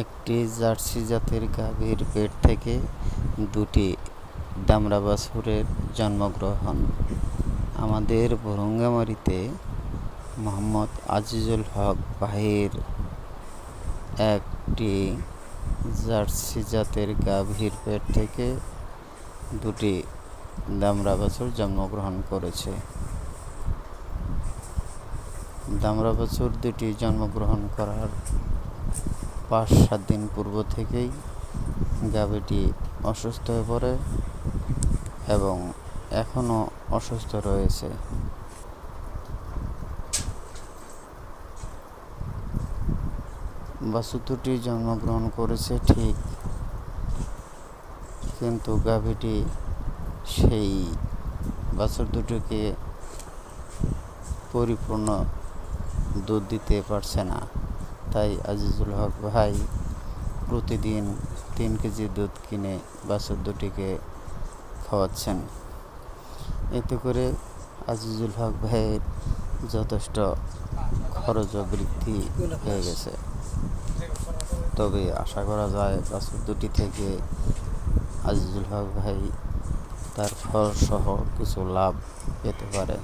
একটি জার্সি জাতের গাভীর পেট থেকে দুটি দামড়া বাছুরের জন্মগ্রহণ। আমাদের ভুরুঙ্গামারীতে মোহাম্মদ আজিজুল হক ভাইয়ের একটি জার্সি জাতের গাভীর পেট থেকে দুটি দামড়া বাছুর জন্মগ্রহণ করেছে। দামড়া বাছুর দুটি জন্মগ্রহণ করার 5-7 দিন পূর্ব থেকেই গাভীটি অসুস্থ হয়ে পড়ে এবং এখনও অসুস্থ রয়েছে। বাছুর দুটি জন্মগ্রহণ করেছে ঠিক, কিন্তু গাভীটি সেই বাছুর দুটিকে পরিপূর্ণ দুধ দিতে পারছে না। তাই আজিজুল হক ভাই প্রতিদিন 3 কেজি দুধ কিনে বাছুর দুটিকে খাওয়াচ্ছেন। এতে করে আজিজুল হক ভাইয়ের যথেষ্ট খরচ বৃদ্ধি হয়ে গেছে। তবে আশা করা যায় বাছুর দুটি থেকে আজিজুল হক ভাই তার খরচ সহ কিছু লাভ পেতে পারে।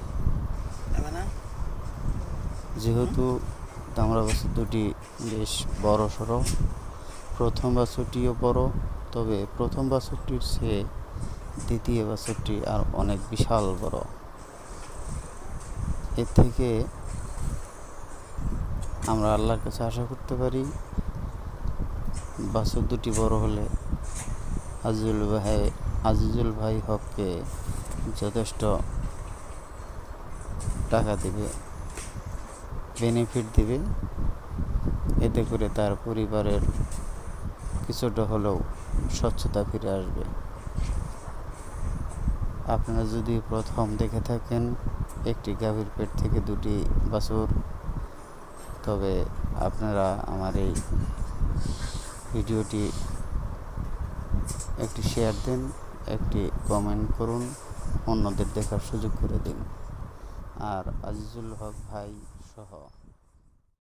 যেহেতু দামড়া বাছুর দুটি বেশ বড় সড়ো, প্রথম বাছুরটিও বড়, তবে প্রথম বাছুরটির চেয়ে দ্বিতীয় বাছুরটি আর অনেক বিশাল বড়। এর থেকে আমরা আল্লাহর কাছে আশা করতে পারি বাছুর দুটি বড় হলে আজিজুল ভাই হককে যথেষ্ট টাকা দিবে, বেনিফিট দিবে। এতে করে তার পরিবারের কিছুটা হলেও স্বচ্ছতা ফিরে আসবে। আপনারা যদি প্রথম দেখে থাকেন একটি গাভীর পেট থেকে দুটি বাছুর, তবে আপনারা আমার এই ভিডিওটি একটি শেয়ার দিন, একটি কমেন্ট করুন, অন্যদের দেখার সুযোগ করে দিন। আর আজিজুল হক ভাই সহ